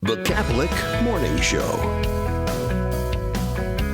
The Catholic Morning Show.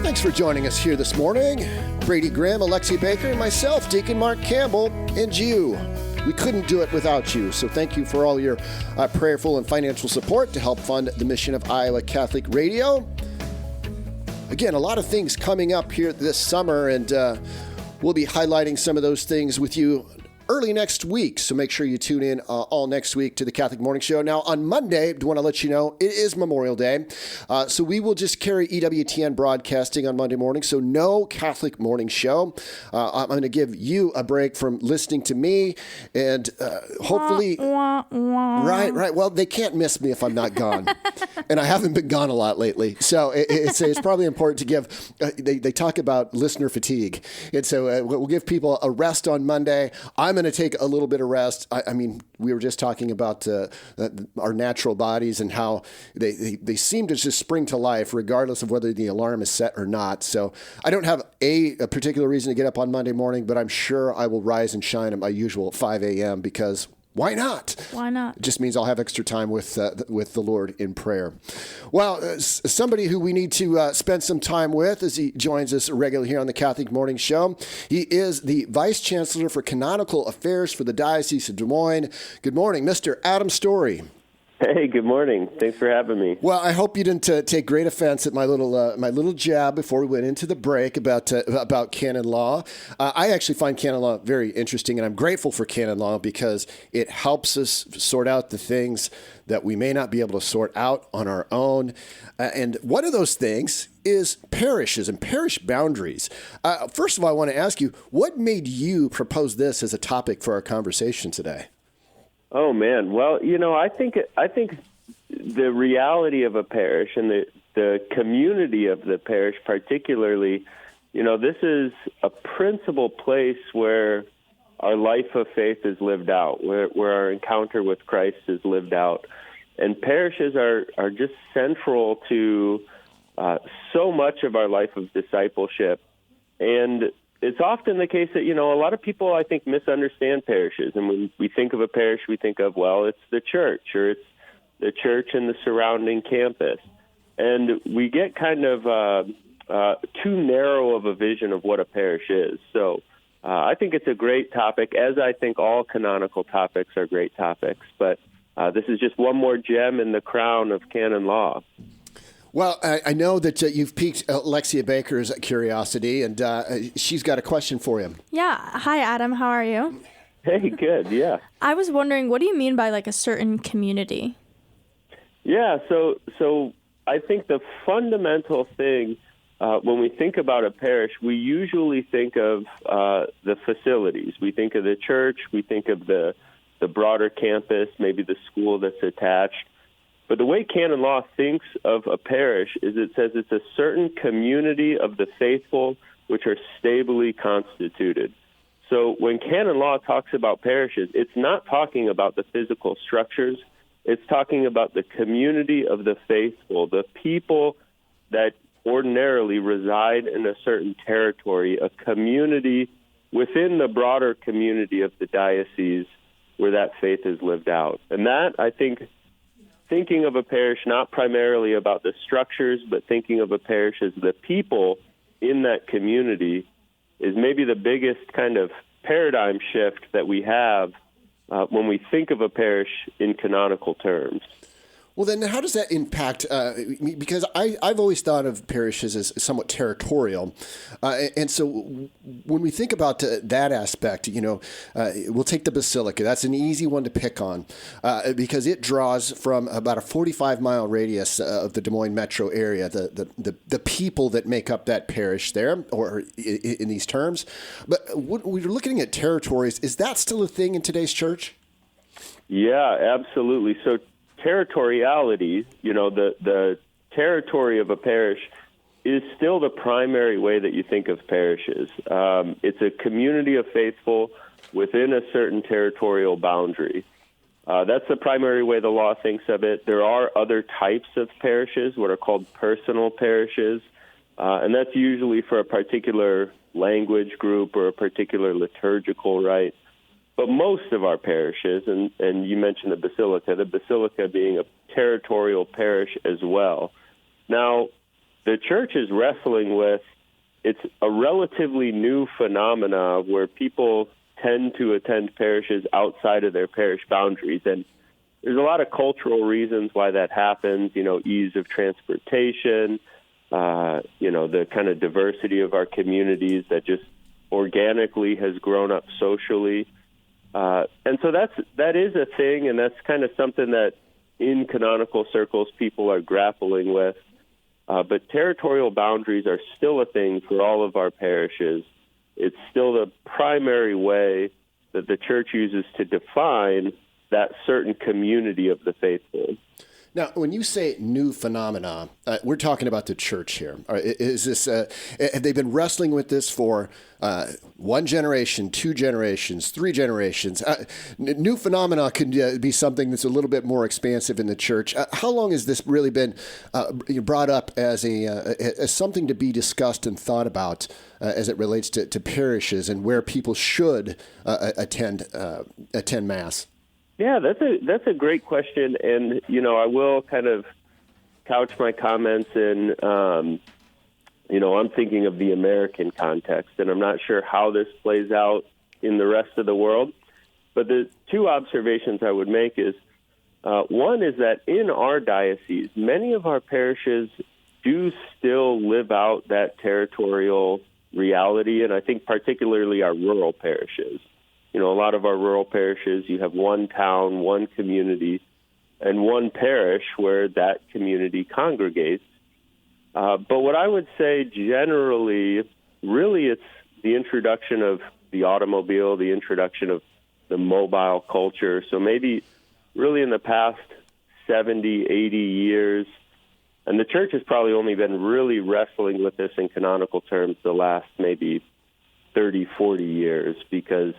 Thanks for joining us here this morning. Brady Grimm, Alexia Baker, and myself, Deacon Mark Campbell, and you. We couldn't do it without you, so thank you for all your prayerful and financial support to help fund the mission of Iowa Catholic Radio. Again, a lot of things coming up here this summer, and we'll be highlighting some of those things with you early next week, so make sure you tune in all next week to the Catholic Morning Show. Now, on Monday, I want to let you know, it is Memorial Day, so we will just carry EWTN broadcasting on Monday morning, so no Catholic Morning Show. I'm going to give you a break from listening to me, and hopefully... Right. Well, they can't miss me if I'm not gone, and I haven't been gone a lot lately, so it's probably important to give... They talk about listener fatigue, and so we'll give people a rest on Monday. I'm going to take a little bit of rest. I mean, we were just talking about our natural bodies and how they seem to just spring to life regardless of whether the alarm is set or not. So I don't have a particular reason to get up on Monday morning, but I'm sure I will rise and shine at my usual 5 a.m. because why not? Why not? It just means I'll have extra time with the Lord in prayer. Well, somebody who we need to spend some time with as he joins us regularly here on the Catholic Morning Show. He is the Vice Chancellor for Canonical Affairs for the Diocese of Des Moines. Good morning, Mr. Adam Storey. Hey, good morning. Thanks for having me. Well, I hope you didn't take great offense at my little jab before we went into the break about canon law. I actually find canon law very interesting, and I'm grateful for canon law because it helps us sort out the things that we may not be able to sort out on our own. And one of those things is parishes and parish boundaries. First of all, I want to ask you, what made you propose this as a topic for our conversation today? Oh man, well, I think the reality of a parish and the community of the parish, particularly, this is a principal place where our life of faith is lived out, where our encounter with Christ is lived out, and parishes are just central to so much of our life of discipleship. And it's often the case that, a lot of people, I think, misunderstand parishes. And when we think of a parish, we think of, well, it's the church, or it's the church and the surrounding campus. And we get kind of too narrow of a vision of what a parish is. So I think it's a great topic, as I think all canonical topics are great topics. But this is just one more gem in the crown of canon law. Well, I know that you've piqued Alexia Baker's curiosity, and she's got a question for you. Yeah. Hi, Adam. How are you? Hey, good. Yeah. I was wondering, what do you mean by a certain community? Yeah. So I think the fundamental thing when we think about a parish, we usually think of the facilities. We think of the church. We think of the broader campus, maybe the school that's attached. But the way canon law thinks of a parish is it says it's a certain community of the faithful which are stably constituted. So when canon law talks about parishes, it's not talking about the physical structures. It's talking about the community of the faithful, the people that ordinarily reside in a certain territory, a community within the broader community of the diocese where that faith is lived out. And that, I think, thinking of a parish not primarily about the structures, but thinking of a parish as the people in that community is maybe the biggest kind of paradigm shift that we have when we think of a parish in canonical terms. Well, then how does that impact, because I've always thought of parishes as somewhat territorial. And so when we think about that aspect, we'll take the Basilica. That's an easy one to pick on because it draws from about a 45-mile radius of the Des Moines metro area, the people that make up that parish there, or in these terms. But when we're looking at territories, is that still a thing in today's church? Yeah, absolutely. So territoriality, the territory of a parish is still the primary way that you think of parishes. It's a community of faithful within a certain territorial boundary. That's the primary way the law thinks of it. There are other types of parishes, what are called personal parishes, and that's usually for a particular language group or a particular liturgical rite. But most of our parishes, and you mentioned the Basilica being a territorial parish as well. Now, the church is wrestling with, it's a relatively new phenomena where people tend to attend parishes outside of their parish boundaries. And there's a lot of cultural reasons why that happens, ease of transportation, the kind of diversity of our communities that just organically has grown up socially. And so that is a thing, and that's kind of something that in canonical circles people are grappling with. But territorial boundaries are still a thing for all of our parishes. It's still the primary way that the church uses to define that certain community of the faithful. Now, when you say new phenomena, we're talking about the church here. Is this? Have they been wrestling with this for one generation, 2 generations, 3 generations? New phenomena can be something that's a little bit more expansive in the church. How long has this really been brought up as as something to be discussed and thought about as it relates to parishes and where people should attend Mass? Yeah, that's a great question, and I will kind of couch my comments in, I'm thinking of the American context, and I'm not sure how this plays out in the rest of the world. But the 2 observations I would make is, one is that in our diocese, many of our parishes do still live out that territorial reality, and I think particularly our rural parishes. A lot of our rural parishes, you have one town, one community, and one parish where that community congregates. But what I would say generally, really it's the introduction of the automobile, the introduction of the mobile culture. So maybe really in the past 70, 80 years, and the church has probably only been really wrestling with this in canonical terms the last maybe 30, 40 years, because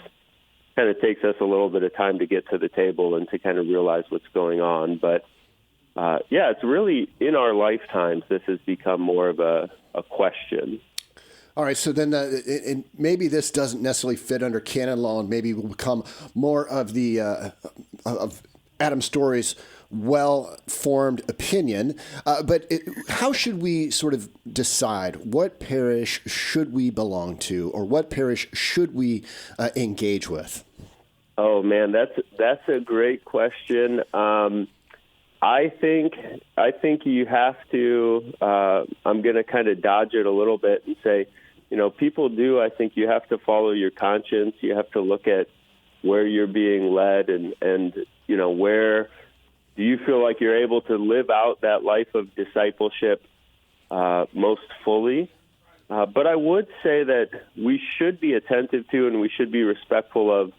kind of takes us a little bit of time to get to the table and to kind of realize what's going on. But it's really in our lifetimes, this has become more of a question. All right, so then and maybe this doesn't necessarily fit under canon law, and maybe will become more of the of Adam Storey's well-formed opinion. But how should we sort of decide what parish should we belong to, or what parish should we engage with? Oh man, that's a great question. I think you have to. I'm going to kind of dodge it a little bit and say, people do. I think you have to follow your conscience. You have to look at where you're being led, and where do you feel like you're able to live out that life of discipleship most fully. But I would say that we should be attentive to, and we should be respectful of,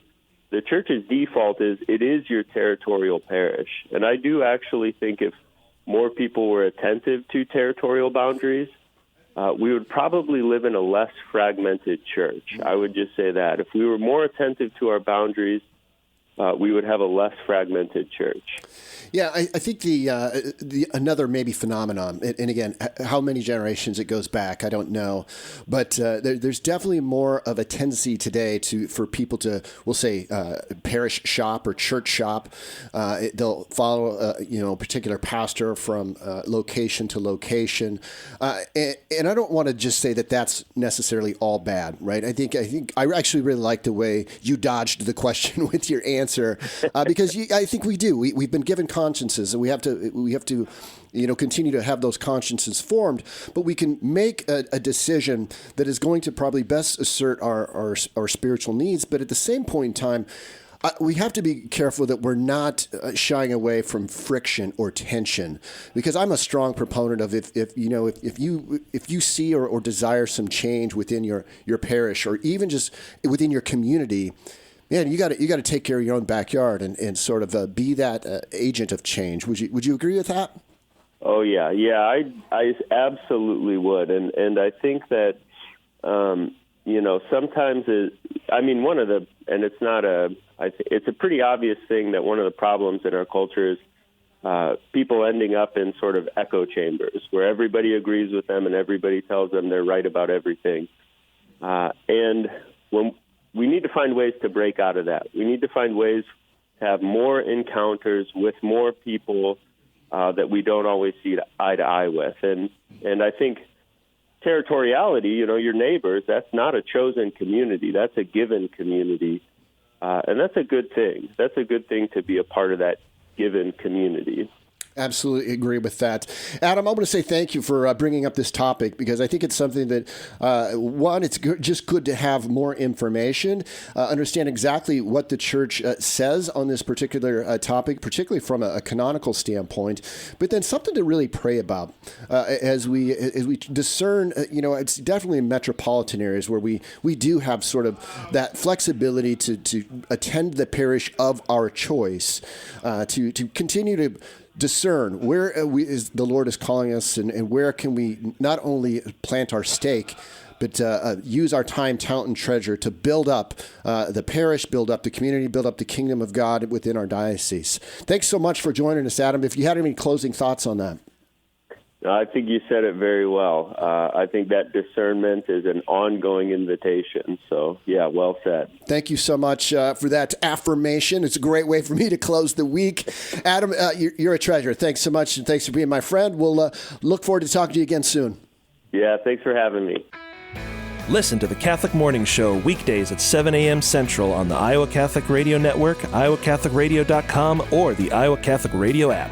the church's default is it is your territorial parish. And I do actually think if more people were attentive to territorial boundaries, we would probably live in a less fragmented church. I would just say that. If we were more attentive to our boundaries, we would have a less fragmented church. Yeah, I think the another maybe phenomenon, and again, how many generations it goes back, I don't know, but there's definitely more of a tendency today for people to, we'll say, parish shop or church shop. They'll follow a particular pastor from location to location, and I don't want to just say that that's necessarily all bad, right? I think I actually really like the way you dodged the question with your answer, because I think we do. We've been given consciences, and we have to continue to have those consciences formed, but we can make a decision that is going to probably best assert our spiritual needs. But at the same point in time, we have to be careful that we're not shying away from friction or tension, because I'm a strong proponent of if you see or desire some change within your parish, or even just within your community, man, you got to take care of your own backyard and sort of be that agent of change. Would you agree with that? Oh yeah, I absolutely would, and I think that sometimes it's a pretty obvious thing that one of the problems in our culture is people ending up in sort of echo chambers where everybody agrees with them and everybody tells them they're right about everything, and when we need to find ways to break out of that. We need to find ways to have more encounters with more people that we don't always see eye to eye with. And I think territoriality, your neighbors, that's not a chosen community. That's a given community. And that's a good thing. That's a good thing to be a part of that given community. Absolutely agree with that. Adam, I want to say thank you for bringing up this topic, because I think it's something that, one, it's just good to have more information, understand exactly what the church says on this particular topic, particularly from a canonical standpoint, but then something to really pray about as we discern. It's definitely in metropolitan areas where we do have sort of that flexibility to attend the parish of our choice, to continue to discern where the Lord is calling us, and where can we not only plant our stake, but use our time, talent, and treasure to build up the parish, build up the community, build up the kingdom of God within our diocese. Thanks so much for joining us, Adam. If you had any closing thoughts on that. I think you said it very well. I think that discernment is an ongoing invitation. So, yeah, well said. Thank you so much for that affirmation. It's a great way for me to close the week. Adam, you're a treasure. Thanks so much, and thanks for being my friend. We'll look forward to talking to you again soon. Yeah, thanks for having me. Listen to the Catholic Morning Show weekdays at 7 a.m. Central on the Iowa Catholic Radio Network, iowacatholicradio.com, or the Iowa Catholic Radio app.